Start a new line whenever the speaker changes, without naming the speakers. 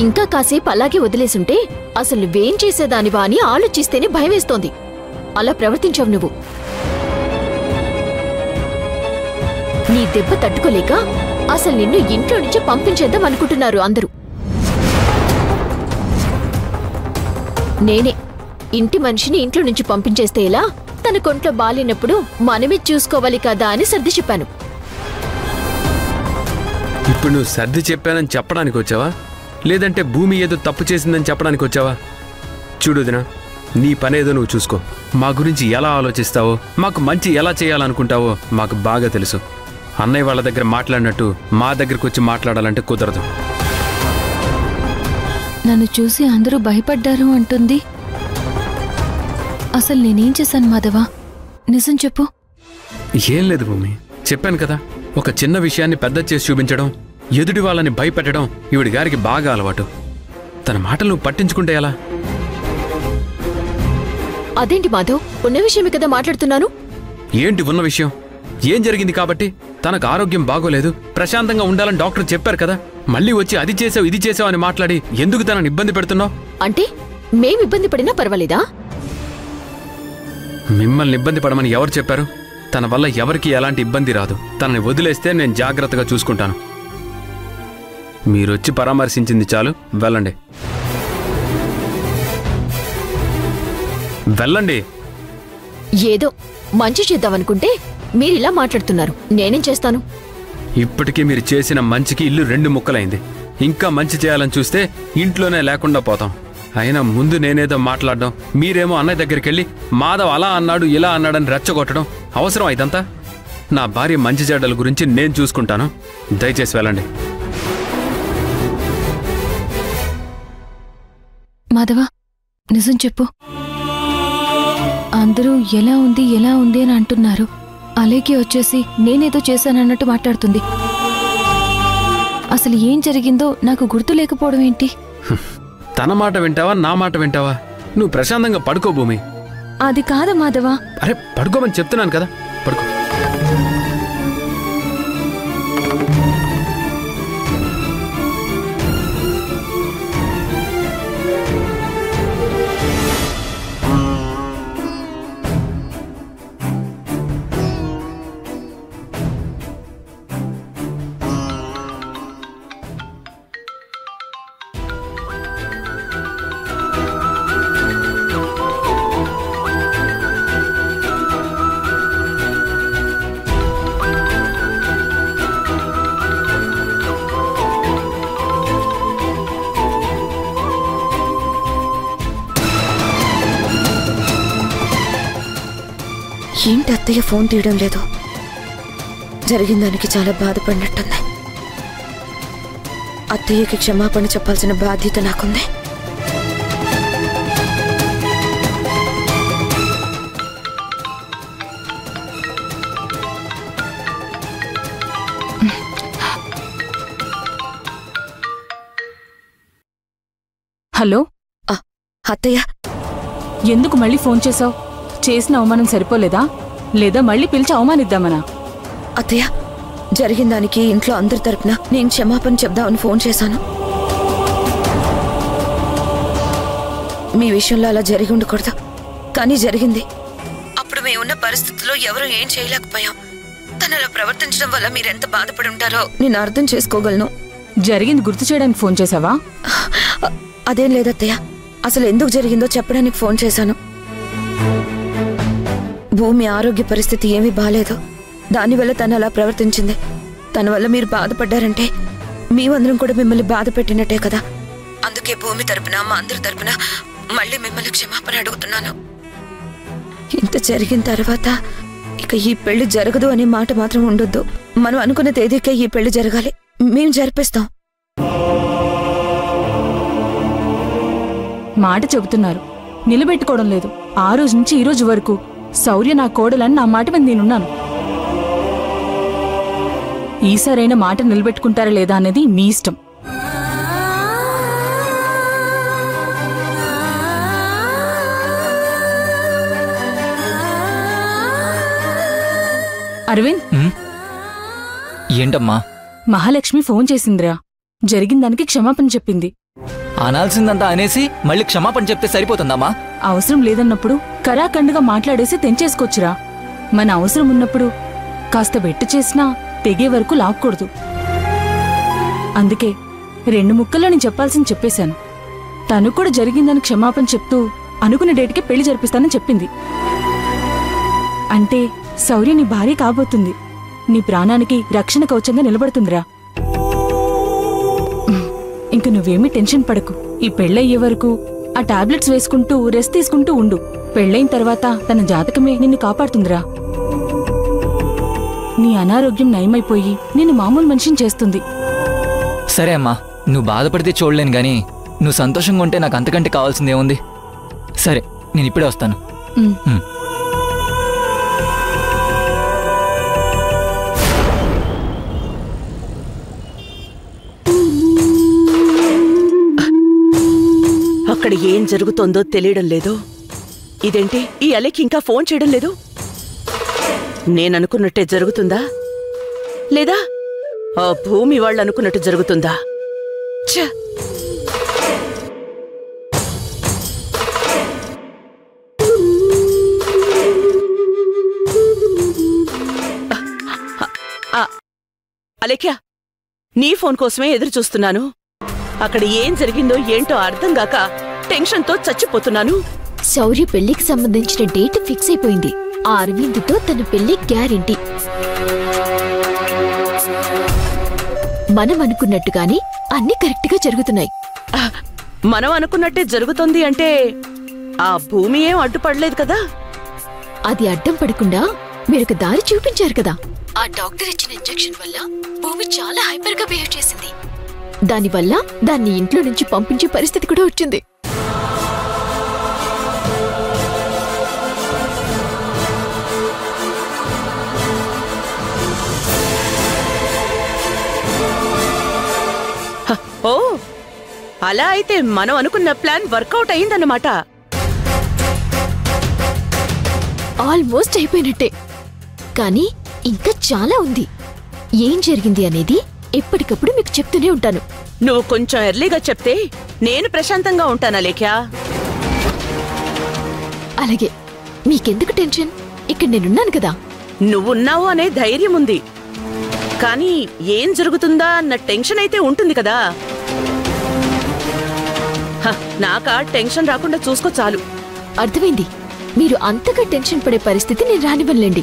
ఇంకా కాసేపు అలాగే వదిలేసుంటే అసలు నువ్వేం చేసేదానివా అని ఆలోచిస్తేనే భయమేస్తోంది. అలా ప్రవర్తించావు నువ్వు. నీ దెబ్బ తట్టుకోలేక అసలు నిన్ను ఇంట్లో నుంచి పంపించేద్దాం అనుకుంటున్నారు అందరూ. నేనే ఇంటి మనిషిని ఇంట్లో నుంచి పంపించేస్తే ఎలా? తన కొంట్లో బాలేనప్పుడు మనమే చూసుకోవాలి కదా అని సర్ది చెప్పాను.
ఇప్పుడు నువ్వు సర్ది చెప్పానని చెప్పడానికి వచ్చావా, లేదంటే భూమి ఏదో తప్పు చేసిందని చెప్పడానికి వచ్చావా? చూడుదినా, నీ పనేదో నువ్వు చూసుకో. మా గురించి ఎలా ఆలోచిస్తావో, మాకు మంచి ఎలా చేయాలనుకుంటావో మాకు బాగా తెలుసు. అన్నయ్య వాళ్ళ దగ్గర మాట్లాడినట్టు మా దగ్గరకు వచ్చి మాట్లాడాలంటే కుదరదు.
నన్ను చూసి అందరూ భయపడ్డారు అంటుంది. అసలు నేనేం చేశాను మాధవ? నిజం చెప్పు.
ఏం లేదు భూమి, చెప్పాను కదా, ఒక చిన్న విషయాన్ని పెద్ద చేసి చూపించడం, ఎదుటి వాళ్ళని భయపెట్టడం ఈవిడి గారికి బాగా అలవాటు. తన మాటలు పట్టించుకుంటే ఎలా?
అదేంటి మాధవ్, ఉన్న విషయమే కదా మాట్లాడుతున్నాను.
ఏంటి ఉన్న విషయం? ఏం జరిగింది కాబట్టి? తనకు ఆరోగ్యం బాగోలేదు, ప్రశాంతంగా ఉండాలని డాక్టర్ చెప్పారు కదా. మళ్ళీ వచ్చి అది చేసావు ఇది చేసావు అని మాట్లాడి ఎందుకు తనని ఇబ్బంది పెడుతున్నావు?
అంటే మేం ఇబ్బంది పడినా పర్వాలేదా?
మిమ్మల్ని ఇబ్బంది పడమని ఎవరు చెప్పారు? తన వల్ల ఎవరికి ఎలాంటి ఇబ్బంది రాదు. తనని వదిలేస్తే నేను జాగ్రత్తగా చూసుకుంటాను. మీరొచ్చి పరామర్శించింది చాలు, వెళ్ళండి. వెళ్ళండి.
ఏదో మంచి చేద్దామనుకుంటే మీరిలా మాట్లాడుతున్నారు. నేనేం చేస్తాను?
ఇప్పటికీ మీరు చేసిన మంచికి ఇల్లు 2 ముక్కలైంది. ఇంకా మంచి చేయాలని చూస్తే ఇంట్లోనే లేకుండా పోతాం. అయినా ముందు నేనేదో మాట్లాడడం, మీరేమో అన్నయ్య దగ్గరికి వెళ్ళి మాధవ్ అలా అన్నాడు ఇలా అన్నాడని రెచ్చగొట్టడం అవసరం ఇదంతా? నా భార్య మంచి చెడ్డల గురించి నేను చూసుకుంటాను. దయచేసి వెళ్ళండి.
మాధవ, నిజం చెప్పు. అందరూ ఎలా ఉంది అని అంటున్నారు. అలాగే వచ్చేసి నేనేదో చేశానన్నట్టు మాట్లాడుతుంది. అసలు ఏం జరిగిందో నాకు గుర్తు లేకపోవడం ఏంటి?
తన మాట వింటావా నా మాట వింటావా? నువ్వు ప్రశాంతంగా పడుకో భూమి.
అది కాదు మాధవ.
అరే పడుకోమని చెప్తున్నాను కదా, పడుకో.
ఏంటి అత్తయ్య ఫోన్ తీయడం లేదు? జరిగిన దానికి చాలా బాధపడినట్టుంది. అత్తయ్యకి క్షమాపణ చెప్పాల్సిన బాధ్యత నాకుంది.
హలో
అత్తయ్య,
ఎందుకు మళ్ళీ ఫోన్ చేసావు? చేసిన అవమానం సరిపోలేదా, లేదా మళ్ళీ పిలిచి అవమానిద్దామనా?
అత్తయ్య, జరిగిన దానికి ఇంట్లో అందరి తరపున నేను క్షమాపణ చెప్దామని ఫోన్ చేశాను. మీ విషయంలో అలా జరిగి ఉండకూడదు, కానీ జరిగింది. అప్పుడు మేమున్న పరిస్థితుల్లో ఎవరూ ఏం చేయలేకపోయాం. తను అలా ప్రవర్తించడం వల్ల మీరెంత బాధపడి ఉంటారో నేను అర్థం చేసుకోగలను.
జరిగింది గుర్తు చేయడానికి ఫోన్ చేసావా?
అదేం లేదత్తయ్య, అసలు ఎందుకు జరిగిందో చెప్పడానికి ఫోన్ చేశాను. భూమి ఆరోగ్య పరిస్థితి ఏమీ బాలేదు. దానివల్ల తను అలా ప్రవర్తించింది. తన వల్ల మీరు బాధపడ్డారంటే మేమందరం కూడా మిమ్మల్ని బాధ పెట్టినట్టే కదా. అందుకే భూమి తరపున మా అందరి తరపున మళ్ళీ మిమ్మల్ని క్షమాపణ అడుగుతున్నాను. ఇంత జరిగిన తర్వాత ఇక ఈ పెళ్లి జరగదు అనే మాట మాత్రం ఉండొద్దు. మనం అనుకున్న తేదీకే ఈ పెళ్లి జరగాలి. మేం జరిపిస్తాం.
మాట చెబుతున్నారు, నిలబెట్టుకోవడం లేదు. ఆ రోజు నుంచి ఈ రోజు వరకు శౌర్య నా కోడలని నా మాట మీద నేనున్నాను. ఈసారైనా మాట నిలబెట్టుకుంటారా లేదా అనేది మీ ఇష్టం. అరవింద్,
ఏంటమ్మా?
మహాలక్ష్మి ఫోన్ చేసిందిరా. జరిగిన దానికి క్షమాపణ చెప్పింది.
అనాల్సిందంతా అనేసి మళ్ళీ క్షమాపణ చెప్తే సరిపోతుందమ్మా?
అవసరం లేదన్నప్పుడు కరాఖండుగా మాట్లాడేసి తెంచేసుకోవచ్చురా. మన అవసరం ఉన్నప్పుడు కాస్త బెట్టు చేసినా తెగే వరకు లాక్కూడదు. అందుకే 2 ముక్కల్లో నేను చెప్పాల్సింది చెప్పేశాను. తను కూడా జరిగిందని క్షమాపణ చెప్తూ అనుకున్న డేట్కి పెళ్లి జరిపిస్తానని చెప్పింది. అంటే శౌర్య నీ భార్య కాబోతుంది. నీ ప్రాణానికి రక్షణ కవచంగా నిలబడుతుందిరా. ఇంక నువ్వేమీ టెన్షన్ పడకు. ఈ పెళ్ళయ్యే వరకు ఆ టాబ్లెట్స్ వేసుకుంటూ రెస్ట్ తీసుకుంటూ ఉండు. పెళ్ళైన తర్వాత తన జాతకమే నిన్ను కాపాడుతుందిరా. నీ అనారోగ్యం నయమైపోయి నిన్ను మామూలు మనిషిని చేస్తుంది.
సరే అమ్మా, నువ్వు బాధపడితే చూడలేను గాని నువ్వు సంతోషంగా ఉంటే నాకు అంతకంటే కావాల్సిందేముంది? సరే, నేను ఇప్పుడే వస్తాను.
ఉమ్.
అక్కడ ఏం జరుగుతోందో తెలియడం లేదు. ఇదేంటి, ఈ అలెక్ ఇంకా ఫోన్ చేయడం లేదు? నేననుకున్నట్టే జరుగుతుందా లేదా ఆ భూమి వాళ్ళు అనుకున్నట్టు జరుగుతుందా? ఛ! అలేఖ్య, నీ ఫోన్ కోసమే ఎదురు చూస్తున్నాను. అక్కడ ఏం జరిగిందో ఏంటో అర్థం గాక టెన్షన్తో చచ్చిపోతున్నాను.
శౌర్య పెళ్లికి సంబంధించిన డేట్ ఫిక్స్ అయిపోయింది. ఆ అరవింద్తో తన పెళ్లి గ్యారెంటీ. మనం అనుకున్నట్టుగానే అన్ని కరెక్ట్ గా జరుగుతున్నాయి.
మనం అనుకున్నట్టే జరుగుతోంది అంటే ఆ భూమి ఏం అడ్డుపడలేదు కదా?
అది అడ్డం పడకుండా మీరొక దారి చూపించారు కదా. ఆ డాక్టర్ ఇచ్చిన ఇంజెక్షన్ వల్ల భూమి చాలా హైపర్ గా బిహేవ్ చేసింది. దానివల్ల దాన్ని ఇంట్లో నుంచి పంపించే పరిస్థితి కూడా వచ్చింది.
ఓ, అలా అయితే మనం అనుకున్న ప్లాన్ వర్కౌట్ అయిందన్నమాట.
ఆల్మోస్ట్ అయిపోయినట్టే. కానీ ఇంకా చాలా ఉంది. ఏం జరిగింది అనేది ఎప్పటికప్పుడు మీకు చెప్తూనే ఉంటాను.
నువ్వు కొంచెం ఎర్లీగా చెప్తే నేను ప్రశాంతంగా ఉంటానా లేఖ్యా?
అలాగే. మీకెందుకు టెన్షన్? ఇక్కడ నేనున్నాను కదా.
నువ్వున్నావు అనే ధైర్యం ఉంది, కానీ ఏం జరుగుతుందా అన్న టెన్షన్ అయితే ఉంటుంది కదా. నాకా టెన్షన్ రాకుండా చూసుకో చాలు.
అర్థమైంది. మీరు అంతగా టెన్షన్ పడే పరిస్థితి నేను రానివ్వలేండి.